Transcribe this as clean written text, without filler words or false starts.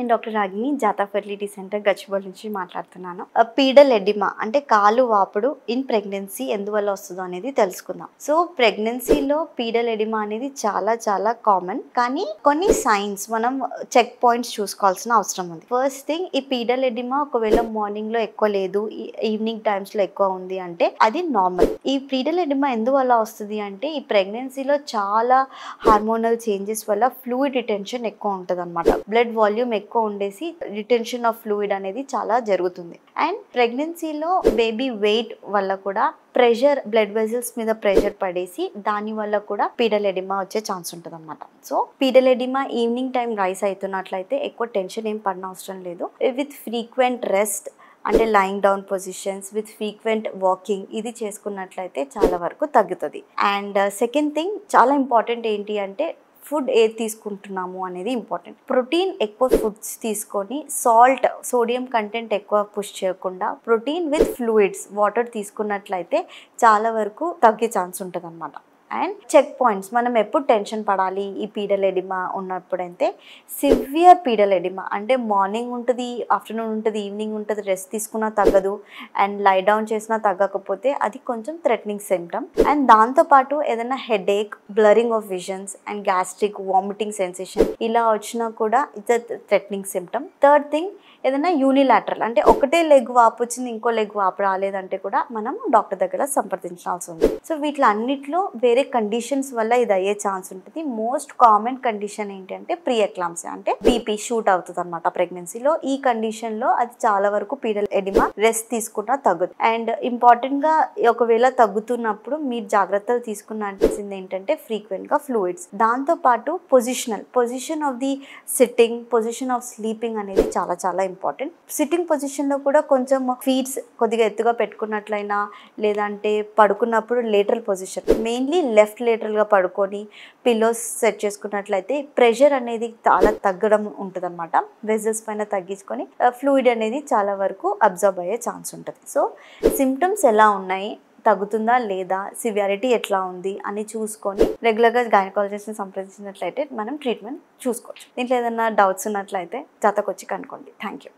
నేను డాక్టర్ రాగిని జాతా fertility centre Gachibowli నుంచి మాట్లాడుతున్నాను. పీడల్ ఎడిమా అంటే కాలు వాపుడు ఇన్ ప్రెగ్నెన్సీ ఎందువల్ల వస్తుందో అనేది తెలుసుకుందాం. సో ప్రెగ్నెన్సీలో పీడల్ ఎడిమా అనేది చాలా చాలా కామన్, కానీ కొన్ని సైన్స్ మనం చెక్ పాయింట్స్ చూసుకోవాల్సిన అవసరం ఉంది. ఫస్ట్ థింగ్, ఈ పీడల్ ఎడిమా ఒకవేళ మార్నింగ్ లో ఎక్కువ లేదు, ఈవినింగ్ టైమ్స్ లో ఎక్కువ ఉంది అంటే అది నార్మల్. ఈ పీడల్ ఎడిమా ఎందువల్ల వస్తుంది అంటే ఈ ప్రెగ్నెన్సీలో చాలా హార్మోనల్ చేంజెస్ వల్ల ఫ్లూయిడ్ రిటెన్షన్ ఎక్కువ ఉంటుంది అనమాట. బ్లడ్ వాల్యూమ్ ఎక్కువ ఉండేసి రిటెన్షన్ ఆఫ్ ఫ్లూయిడ్ అనేది చాలా జరుగుతుంది. అండ్ ప్రెగ్నెన్సీలో బేబీ వెయిట్ వల్ల కూడా ప్రెషర్, బ్లడ్ వెజల్స్ మీద ప్రెషర్ పడేసి దాని వల్ల కూడా పీడల్ ఎడిమా వచ్చే ఛాన్స్ ఉంటుంది అనమాట. So పీడల్ oedema evening time rice అవుతున్నట్లయితే ఎక్కువ టెన్షన్ ఏం పడిన అవసరం లేదు. విత్ ఫ్రీక్వెంట్ రెస్ట్ అంటే lying down positions with frequent walking ఇది చేసుకున్నట్లయితే చాలా వరకు తగ్గుతుంది. అండ్ సెకండ్ థింగ్, చాలా ఇంపార్టెంట్ ఏంటి అంటే ఫుడ్ ఏది తీసుకుంటున్నాము అనేది ఇంపార్టెంట్. ప్రోటీన్ ఎక్కువ ఫుడ్స్ తీసుకొని సాల్ట్, సోడియం కంటెంట్ ఎక్కువ పుష్ చేయకుండా ప్రోటీన్ విత్ ఫ్లూయిడ్స్, వాటర్ తీసుకున్నట్లయితే చాలా వరకు తగ్గే ఛాన్స్ ఉంటుంది అనమాట. అండ్ చెక్ పాయింట్స్, మనం ఎప్పుడు టెన్షన్ పడాలి ఈ పీడల్ ఎడిమా ఉన్నప్పుడైతే సివియర్ పీడల్ ఎడిమా అంటే మార్నింగ్ ఉంటుంది, ఆఫ్టర్నూన్ ఉంటుంది, ఈవినింగ్ ఉంటుంది, రెస్ట్ తీసుకున్నా తగ్గదు అండ్ లై డౌన్ చేసినా తగ్గకపోతే అది కొంచెం థ్రెటనింగ్ సిమ్టమ్. అండ్ దాంతోపాటు ఏదైనా headache, blurring of visions and gastric, vomiting sensation ఇలా వచ్చినా కూడా it's threatening symptom. Third thing, ఏదైనా యూనిలాటరల్ అంటే ఒకటే లెగ్ వాపు వచ్చింది ఇంకో లెగ్ వాపు రాలేదంటే కూడా మనం డాక్టర్ దగ్గర సంప్రదించాల్సి ఉంది. సో వీటిలన్నిట్లో వేరే కండిషన్స్ వల్ల ఇది అయ్యే ఛాన్స్ ఉంటుంది. మోస్ట్ కామన్ కండిషన్ ఏంటంటే ప్రీ ఎక్లాంప్సియా అంటే బీపీ షూట్ అవుతుంది అనమాట ప్రెగ్నెన్సీలో. ఈ కండిషన్లో అది చాలా వరకు పీడల్ ఎడిమా రెస్ట్ తీసుకున్నా తగ్గుతుంది. అండ్ ఇంపార్టెంట్గా ఒకవేళ తగ్గుతున్నప్పుడు మీరు జాగ్రత్తలు తీసుకున్నాల్సింది ఏంటంటే ఫ్రీక్వెంట్గా ఫ్లూయిడ్స్, దాంతోపాటు position of the sitting, position of sleeping అనేది చాలా చాలా ఇంపార్టెంట్. సిట్టింగ్ పొజిషన్లో కూడా కొంచెం ఫీట్స్ కొద్దిగా ఎత్తుగా పెట్టుకున్నట్లయినా లేదంటే పడుకున్నప్పుడు లేటరల్ పొజిషన్, మెయిన్లీ లెఫ్ట్ లేటరల్గా పడుకొని పిల్లోస్ సెట్ చేసుకున్నట్లయితే ప్రెషర్ అనేది చాలా తగ్గడం ఉంటుంది అనమాట. వెజల్స్ పైన తగ్గించుకొని ఫ్లూయిడ్ అనేది చాలా వరకు అబ్జర్వ్ అయ్యే ఛాన్స్ ఉంటుంది. సో సిమ్టమ్స్ ఎలా ఉన్నాయి, తగ్గుతుందా లేదా, సివియారిటీ ఎట్లా ఉంది అని చూసుకొని రెగ్యులర్గా గైనకాలజిస్ట్ని సంప్రదించినట్లయితే మనం ట్రీట్మెంట్ చూసుకోవచ్చు. దీంట్లో ఏదైనా డౌట్స్ ఉన్నట్లయితే జాతకు వచ్చి కనుక్కోండి. Thank you.